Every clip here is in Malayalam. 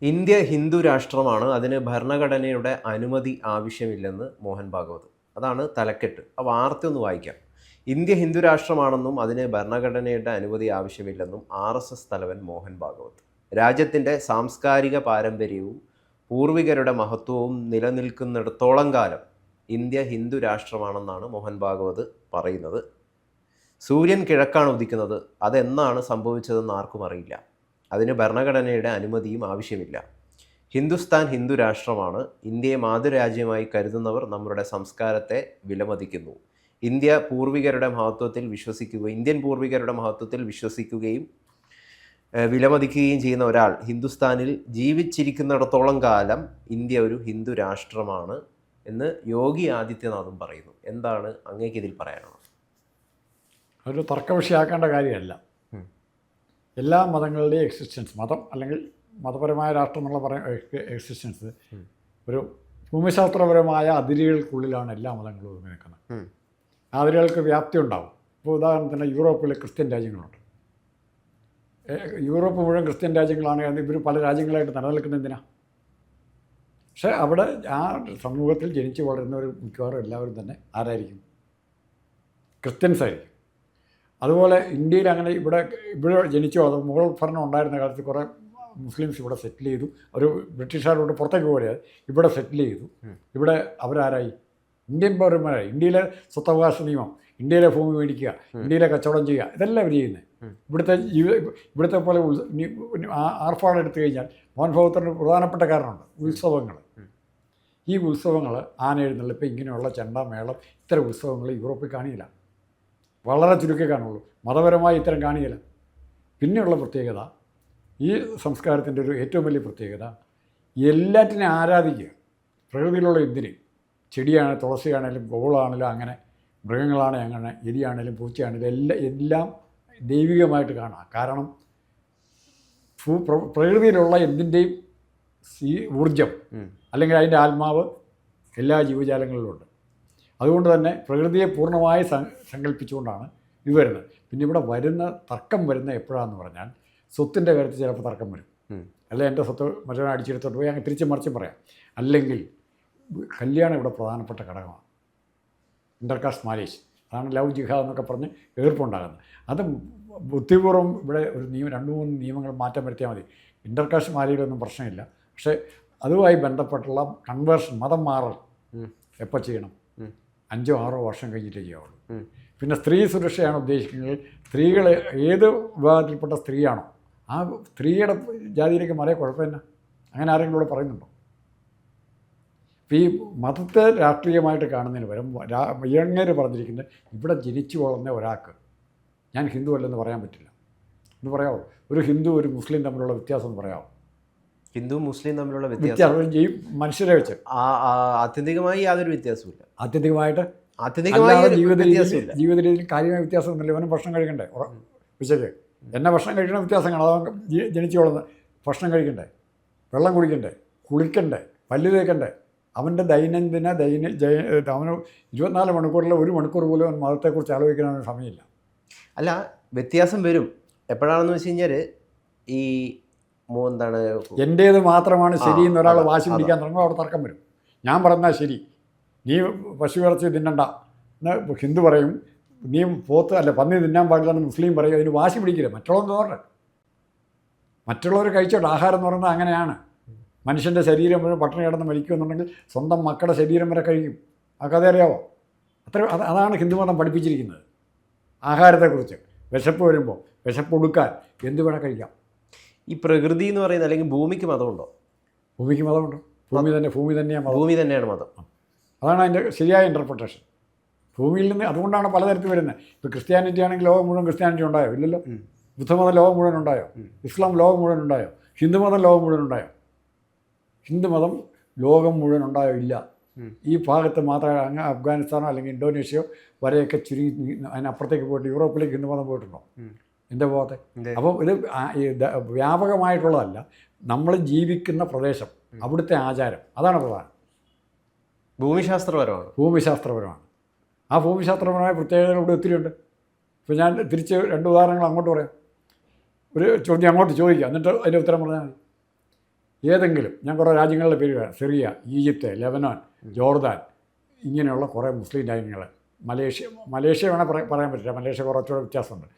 ഇന്ത്യ ഹിന്ദു രാഷ്ട്രമാണ്, അതിന് ഭരണഘടനയുടെ അനുമതി ആവശ്യമില്ലെന്ന് മോഹൻ ഭാഗവത്. അതാണ് തലക്കെട്ട്. ആ വാർത്ത ഒന്ന് വായിക്കാം. ഇന്ത്യ ഹിന്ദു രാഷ്ട്രമാണെന്നും അതിന് ഭരണഘടനയുടെ അനുമതി ആവശ്യമില്ലെന്നും RSS തലവൻ മോഹൻ ഭാഗവത്. രാജ്യത്തിൻ്റെ സാംസ്കാരിക പാരമ്പര്യവും പൂർവികരുടെ മഹത്വവും നിലനിൽക്കുന്നിടത്തോളം കാലം ഇന്ത്യ ഹിന്ദു രാഷ്ട്രമാണെന്നാണ് മോഹൻ ഭാഗവത് പറയുന്നത്. സൂര്യൻ കിഴക്കാണ് ഉദിക്കുന്നത്. അതെന്നാണ് സംഭവിച്ചതെന്ന് ആർക്കും അറിയില്ല. അതിന് ഭരണഘടനയുടെ അനുമതിയും ആവശ്യമില്ല. ഹിന്ദുസ്ഥാൻ ഹിന്ദു രാഷ്ട്രമാണ്. ഇന്ത്യയെ മാതൃരാജ്യമായി കരുതുന്നവർ നമ്മുടെ സംസ്കാരത്തെ വിലമതിക്കുന്നു. ഇന്ത്യൻ പൂർവികരുടെ മഹത്വത്തിൽ വിശ്വസിക്കുകയും വിലമതിക്കുകയും ചെയ്യുന്ന ഒരാൾ ഹിന്ദുസ്ഥാനിൽ ജീവിച്ചിരിക്കുന്നിടത്തോളം കാലം ഇന്ത്യ ഒരു ഹിന്ദു രാഷ്ട്രമാണ് എന്ന് യോഗി ആദിത്യനാഥും പറയുന്നു. എന്താണ് അങ്ങേക്ക് ഇതിൽ പറയാനുള്ളത്? അതൊരു തർക്കവിഷയമാക്കേണ്ട കാര്യമല്ല. എല്ലാ മതങ്ങളുടെയും എക്സിസ്റ്റൻസ്, മതം അല്ലെങ്കിൽ മതപരമായ രാഷ്ട്രം എന്നുള്ള എക്സിസ്റ്റൻസ് ഒരു ഭൂമിശാസ്ത്രപരമായ അതിരുകൾക്കുള്ളിലാണ് എല്ലാ മതങ്ങളും ഒതുങ്ങി നിൽക്കുന്നത്. ആ അതിരുകൾക്ക് വ്യാപ്തി ഉണ്ടാവും. ഇപ്പോൾ ഉദാഹരണത്തിന് യൂറോപ്പിലെ ക്രിസ്ത്യൻ രാജ്യങ്ങളുണ്ട്. യൂറോപ്പ് മുഴുവൻ ക്രിസ്ത്യൻ രാജ്യങ്ങളാണ്. ഇവർ പല രാജ്യങ്ങളായിട്ട് നിലനിൽക്കുന്നത് എന്തിനാ? പക്ഷേ അവിടെ ആ സമൂഹത്തിൽ ജനിച്ചു വളരുന്നവർ മിക്കവാറും എല്ലാവരും തന്നെ ആരായിരിക്കും? ക്രിസ്ത്യൻസ് ആയിരിക്കും. അതുപോലെ ഇന്ത്യയിൽ അങ്ങനെ ഇവിടെ ജനിച്ചു വളർന്നു മുഗൾ ഭരണം ഉണ്ടായിരുന്ന കാലത്ത് കുറേ മുസ്ലിംസ് ഇവിടെ സെറ്റിൽ ചെയ്തു. ഒരു ബ്രിട്ടീഷുകാരോട് പുറത്തേക്ക് പോയത് ഇവിടെ സെറ്റിൽ ചെയ്തു. ഇവിടെ അവരാരായി? ഇന്ത്യൻ പൗരന്മാരായി. ഇന്ത്യയിലെ സ്വത്തവകാശ നിയമം, ഇന്ത്യയിലെ ഭൂമി മേടിക്കുക, ഇന്ത്യയിലെ കച്ചവടം ചെയ്യുക, ഇതെല്ലാം അവർ ചെയ്യുന്നത്. ഇവിടുത്തെ പോലെ ആർഭാടം എടുത്തു കഴിഞ്ഞാൽ മോഹൻ ഭാഗവതറിന് പ്രധാനപ്പെട്ട കാരണമുണ്ട്, ഉത്സവങ്ങൾ. ഈ ഉത്സവങ്ങൾ, ആനയെഴുന്നള്ളിപ്പ്, ഇങ്ങനെയുള്ള ചെണ്ട മേളം, ഇത്തരം ഉത്സവങ്ങൾ യൂറോപ്പിൽ കാണിയില്ല. വളരെ ചുരുക്കേ കാണുള്ളൂ. മതപരമായി ഇത്തരം കാണിയില്ല. പിന്നെയുള്ള പ്രത്യേകത, ഈ സംസ്കാരത്തിൻ്റെ ഒരു ഏറ്റവും വലിയ പ്രത്യേകത, എല്ലാറ്റിനെയും ആരാധിക്കുക. പ്രകൃതിയിലുള്ള എന്തിന്, ചെടിയാണ്, തുളസിയാണേലും ഗോളാണേലും അങ്ങനെ, മൃഗങ്ങളാണെങ്കിൽ അങ്ങനെ, എലിയാണേലും പൂച്ചയാണേലും എല്ലാം ദൈവികമായിട്ട് കാണാം. കാരണം പ്രകൃതിയിലുള്ള എന്തിൻ്റെയും ഊർജം അല്ലെങ്കിൽ അതിൻ്റെ ആത്മാവ് എല്ലാ ജീവജാലങ്ങളിലുമുണ്ട്. അതുകൊണ്ട് തന്നെ പ്രകൃതിയെ പൂർണ്ണമായി സങ്കല്പിച്ചുകൊണ്ടാണ് ഇത് വരുന്നത്. പിന്നെ ഇവിടെ തർക്കം വരുന്ന എപ്പോഴാണെന്ന് പറഞ്ഞാൽ, സ്വത്തിൻ്റെ കാര്യത്തിൽ ചിലപ്പോൾ തർക്കം വരും. അല്ലെ എൻ്റെ സ്വത്ത് മറ്റൊരാൾ അടിച്ചെടുത്തോട്ട് പോയി അങ്ങനെ തിരിച്ചും മറിച്ചും പറയാം. അല്ലെങ്കിൽ കല്യാണം ഇവിടെ പ്രധാനപ്പെട്ട ഘടകമാണ്. ഇൻ്റർകാസ്റ്റ് മാരേജ്, അതാണ് ലവ് ജിഹാദ് എന്നൊക്കെ പറഞ്ഞ് എതിർപ്പുണ്ടാകുന്നത്. അത് ബുദ്ധിപൂർവ്വം ഇവിടെ ഒരു 2-3 നിയമങ്ങൾ മാറ്റം വരുത്തിയാൽ മതി. ഇൻ്റർകാസ്റ്റ് മാരേജിലൊന്നും പ്രശ്നമില്ല. പക്ഷേ അതുമായി ബന്ധപ്പെട്ടുള്ള കൺവേർഷൻ, മതം മാറൽ എപ്പോൾ ചെയ്യണം? 5-6 വർഷം കഴിഞ്ഞിട്ടേ ചെയ്യാവുള്ളൂ. പിന്നെ സ്ത്രീ സുരക്ഷയാണ് ഉദ്ദേശിക്കുന്നത്. സ്ത്രീകളെ ഏത് വിഭാഗത്തിൽപ്പെട്ട സ്ത്രീയാണോ ആ സ്ത്രീയുടെ ജാതിയിലേക്ക് മാറിയ കുഴപ്പമില്ല. അങ്ങനെ ആരെങ്കിലും ഇവിടെ പറയുന്നുണ്ടോ? അപ്പോൾ ഈ മതത്തെ രാഷ്ട്രീയമായിട്ട് കാണുന്നതിന് പകരം ഇങ്ങേര് പറഞ്ഞിരിക്കുന്നത്, ഇവിടെ ജനിച്ചു വളർന്ന ഒരാൾക്ക് ഞാൻ ഹിന്ദു അല്ലെന്ന് പറയാൻ പറ്റില്ല എന്ന് പറയാമോ? ഒരു ഹിന്ദു ഒരു മുസ്ലിം തമ്മിലുള്ള വ്യത്യാസം എന്ന് പറയാമോ? ഹിന്ദു മുസ്ലിം തമ്മിലുള്ള വ്യത്യാസം ചെയ്യും മനുഷ്യരെ വെച്ച് ആത്യന്തികമായി യാതൊരു വ്യത്യാസമില്ല. ആത്യന്തികമായിട്ട് ജീവിത രീതിയിൽ കാര്യമായ വ്യത്യാസമൊന്നുമില്ല. ഇവനും ഭക്ഷണം കഴിക്കണ്ടേ ഉച്ചയ്ക്ക്? എന്നെ ഭക്ഷണം കഴിക്കണ വ്യത്യാസം കാണാം. അവൻ ജനിച്ചു വളർന്ന് ഭക്ഷണം കഴിക്കണ്ടേ, വെള്ളം കുടിക്കണ്ടേ, കുളിക്കണ്ടേ, പല്ല് തേക്കണ്ടേ? അവൻ്റെ ദൈനംദിന അവന് 24 മണിക്കൂറിൽ 1 മണിക്കൂർ പോലും അവൻ മതത്തെക്കുറിച്ച് ആലോചിക്കാനൊന്നും സമയമില്ല. അല്ല, വ്യത്യാസം വരും. എപ്പോഴാണെന്ന് വെച്ച് കഴിഞ്ഞാൽ, ഈ എന്താണ്, എൻ്റേത് മാത്രമാണ് ശരി എന്നൊരാൾ വാശി പിടിക്കാൻ തുടങ്ങുമ്പോൾ അവിടെ തർക്കം വരും. ഞാൻ പറഞ്ഞാൽ ശരി, നീ പശു ഇറച്ചി തിന്നണ്ട എന്ന് ഹിന്ദു പറയും. നീ പോത്ത് അല്ല പന്നി തിന്നാൻ പാടില്ലെന്ന് മുസ്ലിം പറയും. അതിന് വാശി പിടിക്കില്ല. മറ്റുള്ളവർ കഴിച്ചോട്ടെ. ആഹാരം എന്ന് പറയുന്നത് അങ്ങനെയാണ്. മനുഷ്യൻ്റെ ശരീരം മുഴുവൻ പട്ടിണി കിടന്ന് മരിക്കുമെന്നുണ്ടെങ്കിൽ സ്വന്തം മക്കളുടെ ശരീരം വരെ കഴിക്കും. ആ കഥ അറിയാവോ? അതാണ് ഹിന്ദുമതം പഠിപ്പിച്ചിരിക്കുന്നത്. ആഹാരത്തെക്കുറിച്ച് വിശപ്പ് വരുമ്പോൾ വിശപ്പ് ഒടുക്കാൻ എന്ത് വേണം കഴിക്കാം. ഈ പ്രകൃതി എന്ന് പറയുന്നത്, അല്ലെങ്കിൽ ഭൂമിക്ക് മതമുണ്ടോ? ഭൂമിക്ക് മതമുണ്ട്. ഭൂമി തന്നെയാണ് മതം. അതാണ് അതിൻ്റെ ശരിയായ ഇൻ്റർപ്രിട്ടേഷൻ. ഭൂമിയിൽ നിന്ന് അതുകൊണ്ടാണ് പലതരത്തിൽ വരുന്നത്. ഇപ്പോൾ ക്രിസ്ത്യാനിറ്റി ആണെങ്കിൽ ലോകം മുഴുവൻ ക്രിസ്ത്യാനിറ്റി ഉണ്ടായോ? ഇല്ലല്ലോ. ബുദ്ധമതം ലോകം മുഴുവൻ ഉണ്ടായോ? ഇസ്ലാം ലോകം മുഴുവൻ ഉണ്ടായോ? ഹിന്ദുമതം ലോകം മുഴുവൻ ഉണ്ടായോ? ഹിന്ദുമതം ലോകം മുഴുവൻ ഉണ്ടായോ? ഇല്ല. ഈ ഭാഗത്ത് മാത്രമേ അങ്ങ് അഫ്ഗാനിസ്ഥാനോ അല്ലെങ്കിൽ ഇന്തോനേഷ്യയോ വരെയൊക്കെ ചുരുങ്ങി അതിനപ്പുറത്തേക്ക് പോയിട്ട് യൂറോപ്പിലേക്ക് ഹിന്ദുമതം പോയിട്ടുണ്ടോ? എൻ്റെ ഭാഗത്തെ. അപ്പോൾ ഇത് വ്യാപകമായിട്ടുള്ളതല്ല. നമ്മൾ ജീവിക്കുന്ന പ്രദേശം, അവിടുത്തെ ആചാരം, അതാണ് പ്രധാനം. ഭൂമിശാസ്ത്രപരമാണ്. ആ ഭൂമിശാസ്ത്രപരമായ പ്രത്യേകതകൾ ഇവിടെ ഒത്തിരിയുണ്ട്. ഇപ്പോൾ ഞാൻ തിരിച്ച് 2 ഉദാഹരണങ്ങൾ അങ്ങോട്ട് പറയാം. ഒരു ചോദ്യം അങ്ങോട്ട് ചോദിക്കുക, എന്നിട്ട് അതിൻ്റെ ഉത്തരം പറഞ്ഞാൽ മതി. ഏതെങ്കിലും ഞാൻ കുറേ രാജ്യങ്ങളുടെ പേര് പറയാം. സിറിയ, ഈജിപ്ത്, ലെബനോൻ, ജോർദാൻ, ഇങ്ങനെയുള്ള കുറേ മുസ്ലിം രാജ്യങ്ങൾ. മലേഷ്യ വേണേൽ പറയാൻ പറ്റില്ല, മലേഷ്യ കുറച്ചുകൂടെ വ്യത്യാസമുണ്ട്.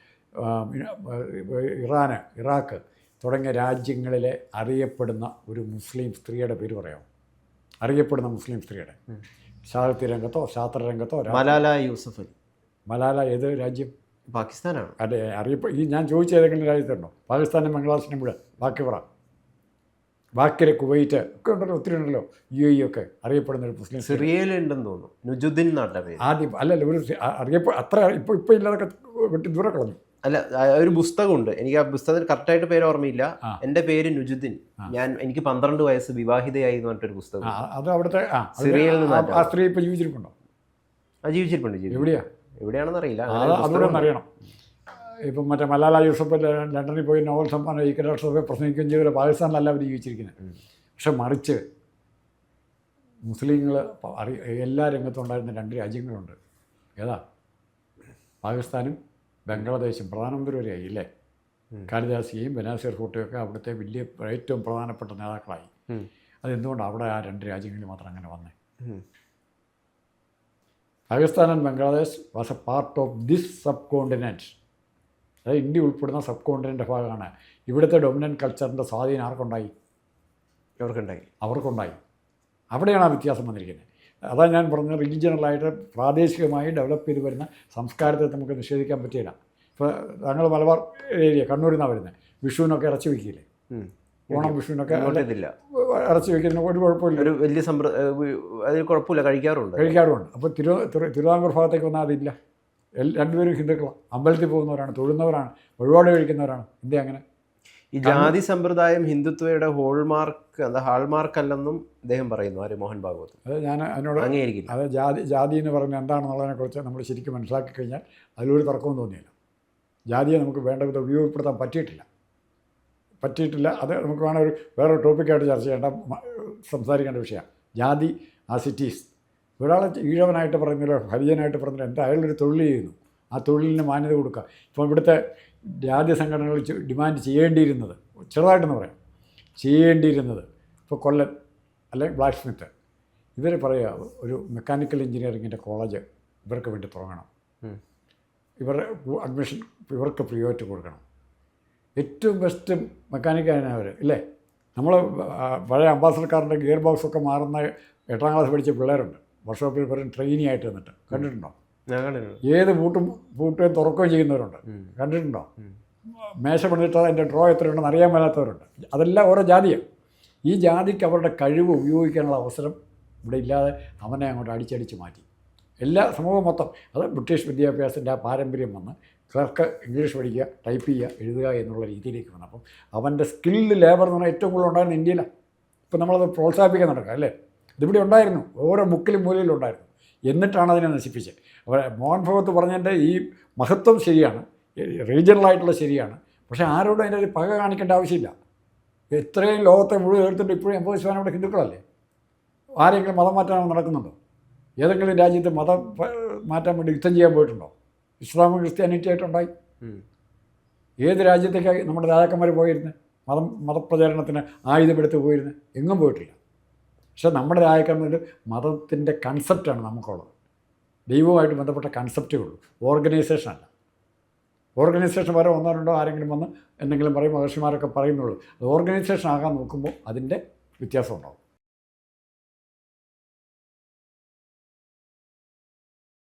ഇറാന്, ഇറാഖ് തുടങ്ങിയ രാജ്യങ്ങളിലെ അറിയപ്പെടുന്ന ഒരു മുസ്ലിം സ്ത്രീയുടെ പേര് പറയാം. അറിയപ്പെടുന്ന മുസ്ലിം സ്ത്രീയുടെ സാഹിത്യ രംഗത്തോ ശാസ്ത്ര രംഗത്തോ. മലാല യൂസഫലി. മലാല ഏത് രാജ്യം? പാകിസ്ഥാനാണ്. അതെ, ഈ ഞാൻ ചോദിച്ച ഏതെങ്കിലും രാജ്യത്തുണ്ടോ? പാകിസ്ഥാനും ബംഗ്ലാദേശിനും കൂടെ ബാക്കി പറ. ബാക്കിലെ കുവൈറ്റ് ഒക്കെ ഉണ്ടല്ലോ, ഒത്തിരി ഉണ്ടല്ലോ. UAE ഒക്കെ അറിയപ്പെടുന്ന ഒരു മുസ്ലിം. സിറിയയിലുണ്ടെന്ന് തോന്നുന്നു, നുജുദ്ദീൻ നാട്ടിലെ പേര്. ആദ്യം അല്ലല്ല, ഒരു അത്ര ഇപ്പോൾ ഇല്ലാതൊക്കെ വെട്ടി ദൂരെ കളഞ്ഞു. അല്ല, ഒരു പുസ്തകമുണ്ട്, എനിക്ക് ആ പുസ്തകത്തിന് കറക്റ്റായിട്ട് പേര് ഓർമ്മയില്ല. എൻ്റെ പേര് നുജുദ്ദീൻ, എനിക്ക് 12 വയസ്സ് വിവാഹിതയായി എന്ന് പറഞ്ഞിട്ടൊരു പുസ്തകം. അത് അവിടുത്തെ സിറിയയിൽ നിന്ന് ആ സ്ത്രീ ഇപ്പോൾ ജീവിച്ചിരിപ്പുണ്ടോ? ജീവിച്ചിരിപ്പുണ്ട്. എവിടെയാണെന്ന് അറിയില്ല, അതുകൂടെ അറിയണം. ഇപ്പം മറ്റേ മലാല യൂസഫ് ലണ്ടനിൽ പോയി നോബൽ സമ്മാനം ഐക്യരാഷ്ട്രസഭയെ പ്രസംഗിക്കുകയും ചെയ്തില്ല. പാകിസ്ഥാനിലല്ല അവർ ജീവിച്ചിരിക്കുന്നത്. പക്ഷെ മറിച്ച് മുസ്ലിങ്ങൾ എല്ലാ രംഗത്തും ഉണ്ടായിരുന്ന 2 രാജ്യങ്ങളുണ്ട്. ഏതാ? പാകിസ്ഥാനും ബംഗ്ലാദേശും. പ്രധാനമന്ത്രി വരെയായി ഇല്ലേ? കാളിദാസിയെയും ബനാസിർ ഭൂട്ടയൊക്കെ അവിടുത്തെ വലിയ ഏറ്റവും പ്രധാനപ്പെട്ട നേതാക്കളായി. അതെന്തുകൊണ്ട് അവിടെ ആ 2 രാജ്യങ്ങളിൽ മാത്രം അങ്ങനെ വന്നേ? Pakistan and Bangladesh was A part of this sub continent. അതായത് ഇന്ത്യ ഉൾപ്പെടുന്ന സബ് കോണ്ടിനെൻ്റ് ഭാഗമാണ്. ഇവിടുത്തെ ഡൊമിനൻ്റ് കൾച്ചറിൻ്റെ സ്വാധീനം ആർക്കുണ്ടായി? അവർക്കുണ്ടായി. അവിടെയാണ് ആ വ്യത്യാസം വന്നിരിക്കുന്നത്. അതാണ് ഞാൻ പറഞ്ഞത്, റീജിയണലായിട്ട് പ്രാദേശികമായി ഡെവലപ്പ് ചെയ്ത് വരുന്ന സംസ്കാരത്തെ നമുക്ക് നിഷേധിക്കാൻ പറ്റില്ല. ഇപ്പോൾ താങ്കൾ മലബാർ ഏരിയ കണ്ണൂരിൽ നിന്നാണ് വരുന്നത്. വിഷുവിനൊക്കെ ഇറച്ചി വയ്ക്കില്ലേ? ഓണം വിഷുവിനൊക്കെ ഇറച്ചി വയ്ക്കുന്നതിന് ഒരു കുഴപ്പമില്ല, ഒരു വലിയ അതിൽ കുഴപ്പമില്ല, കഴിക്കാറുണ്ട്. അപ്പോൾ തിരുവിതാംകൂർ ഭാഗത്തേക്ക് വന്നാൽ അതില്ല. രണ്ടുപേരും ഹിന്ദുക്കളാണ്, അമ്പലത്തിൽ പോകുന്നവരാണ്, തൊഴുന്നവരാണ്, വഴിപാട് കഴിക്കുന്നവരാണ്. എന്തേ അങ്ങനെ? ഈ ജാതി സമ്പ്രദായം ഹിന്ദുത്വയുടെ ഹാൾമാർക്ക് അല്ലെന്നും അദ്ദേഹം പറയുന്നു, ആര്? മോഹൻ ഭാഗവത്. അത് ഞാൻ അതിനോട് അംഗീകരിക്കില്ല. അത് ജാതി എന്ന് പറഞ്ഞാൽ എന്താണെന്നുള്ളതിനെക്കുറിച്ച് നമ്മൾ ശരിക്കും മനസ്സിലാക്കി കഴിഞ്ഞാൽ അതിലൊരു തർക്കവും തോന്നിയില്ല. ജാതിയെ നമുക്ക് വേണ്ട വിധം ഉപയോഗപ്പെടുത്താൻ പറ്റിയിട്ടില്ല. അത് നമുക്ക് വേറെ ടോപ്പിക്കായിട്ട് ചർച്ച ചെയ്യേണ്ട, സംസാരിക്കേണ്ട വിഷയമാണ്. ജാതി ആസ് ഇറ്റ് ഈസ്. ഒരാളെ ഈഴവനായിട്ട് പറയുന്നില്ല, ഹരിജനായിട്ട് പറയുന്നില്ല, എന്താ അയാളൊരു തൊഴിൽ ചെയ്യുന്നു, ആ തൊഴിലിന് മാന്യത കൊടുക്കുക. ഇപ്പോൾ ഇവിടുത്തെ ജാതി സംഘടനകൾ ഡിമാൻഡ് ചെയ്യേണ്ടിയിരുന്നത്, ചെറുതായിട്ടെന്ന് പറയാം, ചെയ്യേണ്ടിയിരുന്നത് ഇപ്പോൾ കൊല്ലൻ അല്ലെങ്കിൽ ബ്ലാക്ക് സ്മിത്ത് ഇവർ പറയുക ഒരു മെക്കാനിക്കൽ എഞ്ചിനീയറിങ്ങിൻ്റെ കോളേജ് ഇവർക്ക് വേണ്ടി തുടങ്ങണം, ഇവരുടെ അഡ്മിഷൻ ഇവർക്ക് പ്രിയോറിറ്റി കൊടുക്കണം. ഏറ്റവും ബെസ്റ്റ് മെക്കാനിക്കാണ് അവർ ഇല്ലേ? നമ്മൾ പഴയ അംബാസഡർക്കാരൻ്റെ ഗിയർ ബോക്സൊക്കെ മാറുന്ന 8ാം ക്ലാസ് പഠിച്ച പിള്ളേരുണ്ട്, വർക്ക്ഷോപ്പിൽ പറയും ട്രെയിനി ആയിട്ട് നിന്നിട്ട്. കണ്ടിട്ടുണ്ടോ? ഏത് പൂട്ടുകയും തുറക്കുകയും ചെയ്യുന്നവരുണ്ട്. കണ്ടിട്ടുണ്ടോ? മേശ പണിതിട്ട് അതിൻ്റെ ഡ്രോ എത്രയുണ്ടെന്ന് അറിയാൻ മേലാത്തവരുണ്ട്. അതെല്ലാം ഓരോ ജാതിയാണ്. ഈ ജാതിക്ക് അവരുടെ കഴിവ് ഉപയോഗിക്കാനുള്ള അവസരം ഇവിടെ ഇല്ലാതെ അവനെ അങ്ങോട്ട് അടിച്ചടിച്ച് മാറ്റി. എല്ലാ സമൂഹം മൊത്തം അത് ബ്രിട്ടീഷ് വിദ്യാഭ്യാസത്തിൻ്റെ ആ പാരമ്പര്യം വന്ന് ക്ലർക്ക് ഇംഗ്ലീഷ് പഠിക്കുക, ടൈപ്പ് ചെയ്യുക, എഴുതുക എന്നുള്ള രീതിയിലേക്ക് വന്നു. അപ്പം അവൻ്റെ സ്കിൽഡ് ലേബർ എന്ന് പറഞ്ഞാൽ ഏറ്റവും കൂടുതൽ ഉണ്ടായിരുന്നു ഇന്ത്യയിലാണ്. ഇപ്പം നമ്മളത് പ്രോത്സാഹിപ്പിക്കാൻ നടക്കുക അല്ലേ? ഇതിവിടെ ഉണ്ടായിരുന്നു, ഓരോ മുക്കിലും മൂലയിലും ഉണ്ടായിരുന്നു. എന്നിട്ടാണ് അതിനെ നശിപ്പിച്ചത്. അപ്പോൾ മോഹൻ ഭഗവത് പറഞ്ഞതിൻ്റെ ഈ മഹത്വം ശരിയാണ്, റീജിയണലായിട്ടുള്ള ശരിയാണ്. പക്ഷേ ആരോടും അതിൻ്റെ ഒരു പക കാണിക്കേണ്ട ആവശ്യമില്ല. എത്രയും ലോകത്തെ മുഴുവൻ എടുത്തിട്ട് ഇപ്പോഴും 80% ഇവിടെ ഹിന്ദുക്കളല്ലേ? ആരെങ്കിലും മതം മാറ്റാൻ നടക്കുന്നുണ്ടോ? ഏതെങ്കിലും രാജ്യത്ത് മതം മാറ്റാൻ വേണ്ടി യുദ്ധം ചെയ്യാൻ പോയിട്ടുണ്ടോ? ഇസ്ലാമും ക്രിസ്ത്യാനിറ്റി ആയിട്ടുണ്ടായി. ഏത് രാജ്യത്തേക്കായി നമ്മുടെ രാജാക്കന്മാർ പോയിരുന്നത്? മതപ്രചാരണത്തിന് ആയുധമെടുത്ത് പോയിരുന്നത്? എങ്ങും പോയിട്ടില്ല. പക്ഷേ നമ്മുടെ രാജാക്കന്മാർ മതത്തിൻ്റെ കൺസെപ്റ്റാണ് നമുക്കുള്ളത്. ദൈവവുമായിട്ട് ബന്ധപ്പെട്ട കൺസെപ്റ്റുകളുള്ളൂ, ഓർഗനൈസേഷനല്ല. ഓർഗനൈസേഷൻ വരെ ഒന്നോ രണ്ടോ ആരെങ്കിലും വന്ന് എന്തെങ്കിലും പറയും, മഹർഷിമാരൊക്കെ പറയുന്നുള്ളൂ. അത് ഓർഗനൈസേഷൻ ആകാൻ നോക്കുമ്പോൾ അതിൻ്റെ വ്യത്യാസം ഉണ്ടാവും.